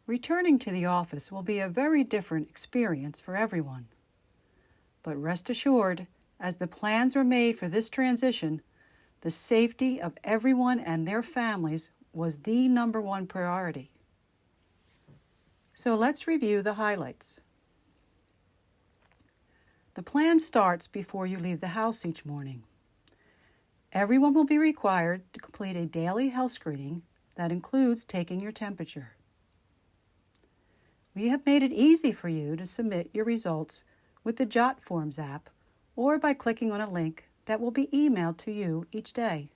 Returning to the office will be a very different experience for everyone. But rest assured, as the plans were made for this transition, the safety of everyone and their families was the number one priority. So let's review the highlights. The plan starts before you leave the house each morning. Everyone will be required to complete a daily health screening that includes taking your temperature. We have made it easy for you to submit your results with the Jot Forms app or by clicking on a link that will be emailed to you each day.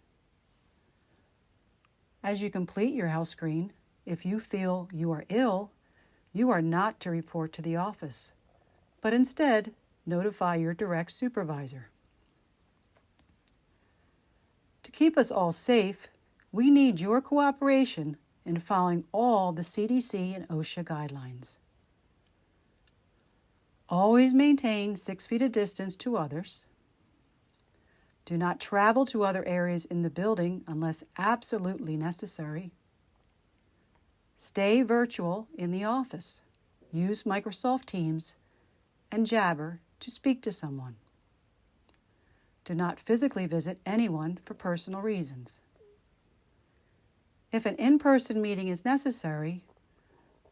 As you complete your health screen, if you feel you are ill, you are not to report to the office, but instead notify your direct supervisor. To keep us all safe, we need your cooperation in following all the CDC and OSHA guidelines. Always maintain 6 feet of distance to others. Do not travel to other areas in the building unless absolutely necessary. Stay virtual in the office. Use Microsoft Teams and Jabber to speak to someone. Do not physically visit anyone for personal reasons. If an in-person meeting is necessary,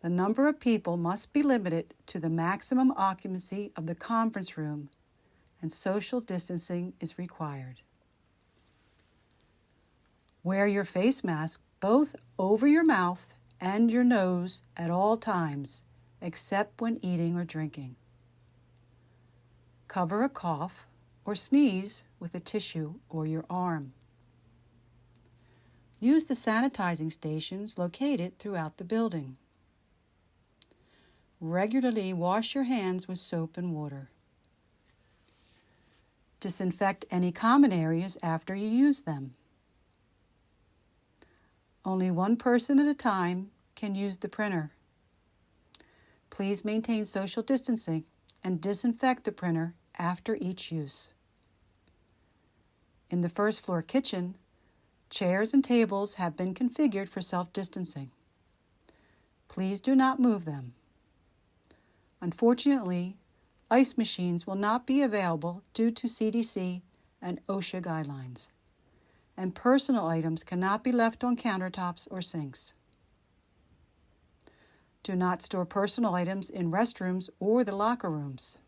the number of people must be limited to the maximum occupancy of the conference room, and social distancing is required. Wear your face mask both over your mouth and your nose at all times, except when eating or drinking. Cover a cough or sneeze with a tissue or your arm. Use the sanitizing stations located throughout the building. Regularly wash your hands with soap and water. Disinfect any common areas after you use them. Only one person at a time can use the printer. Please maintain social distancing and disinfect the printer after each use. In the first floor kitchen, chairs and tables have been configured for self-distancing. Please do not move them. Unfortunately, ice machines will not be available due to CDC and OSHA guidelines, and personal items cannot be left on countertops or sinks. Do not store personal items in restrooms or the locker rooms.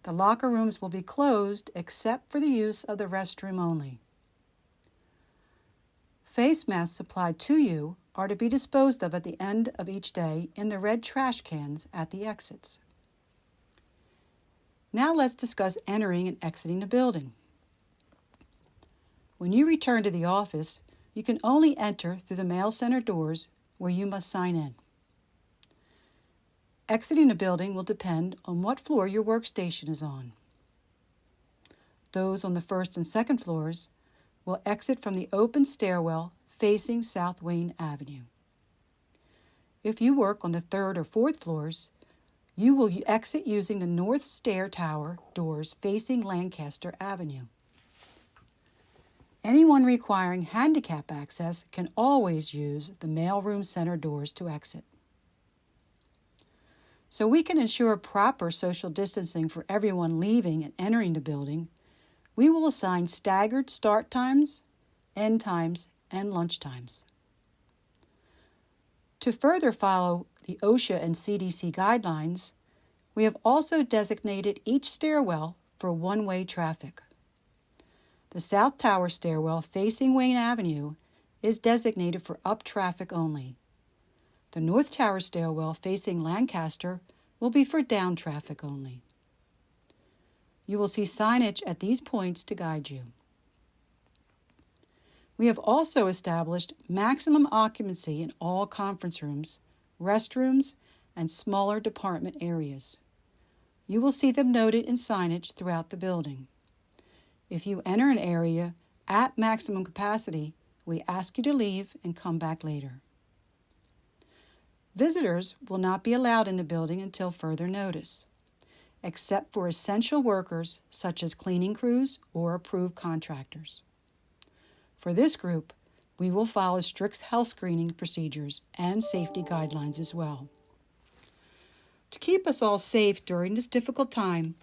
The locker rooms will be closed except for the use of the restroom only. Face masks supplied to you are to be disposed of at the end of each day in the red trash cans at the exits. Now let's discuss entering and exiting the building. When you return to the office, you can only enter through the mail center doors where you must sign in. Exiting the building will depend on what floor your workstation is on. Those on the first and second floors will exit from the open stairwell facing South Wayne Avenue. If you work on the third or fourth floors, you will exit using the north stair tower doors facing Lancaster Avenue. Anyone requiring handicap access can always use the mailroom center doors to exit. So we can ensure proper social distancing for everyone leaving and entering the building, we will assign staggered start times, end times, and lunch times. To further follow the OSHA and CDC guidelines, we have also designated each stairwell for one-way traffic. The South Tower stairwell facing Wayne Avenue is designated for up traffic only. The North Tower stairwell facing Lancaster will be for down traffic only. You will see signage at these points to guide you. We have also established maximum occupancy in all conference rooms, restrooms, and smaller department areas. You will see them noted in signage throughout the building. If you enter an area at maximum capacity, we ask you to leave and come back later. Visitors will not be allowed in the building until further notice, except for essential workers such as cleaning crews or approved contractors. For this group, We will follow strict health screening procedures and safety guidelines as well. To keep us all safe during this difficult time,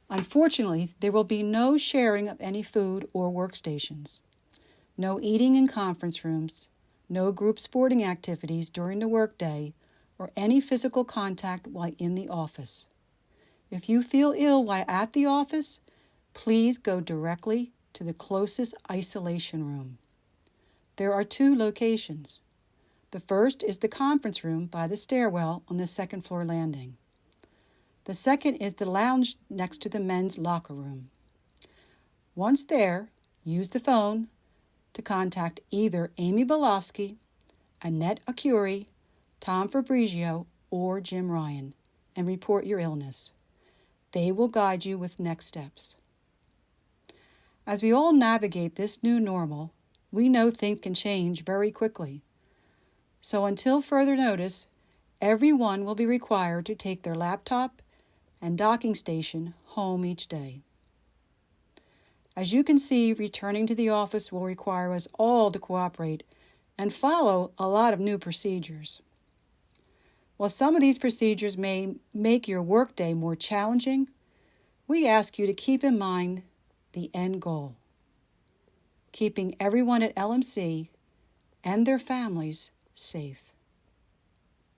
unfortunately, there will be no sharing of any food or workstations, no eating in conference rooms, no group sporting activities during the workday, or any physical contact while in the office. If you feel ill while at the office, please go directly to the closest isolation room. There are 2 locations. The first is the conference room by the stairwell on the second floor landing. The second is the lounge next to the men's locker room. Once there, use the phone to contact either Amy Belofsky, Annette Acuri, Tom Fabrizio, or Jim Ryan and report your illness. They will guide you with next steps. As we all navigate this new normal, we know things can change very quickly. So until further notice, everyone will be required to take their laptop and docking station home each day. As you can see, returning to the office will require us all to cooperate and follow a lot of new procedures. While some of these procedures may make your workday more challenging, we ask you to keep in mind the end goal: keeping everyone at LMC and their families safe.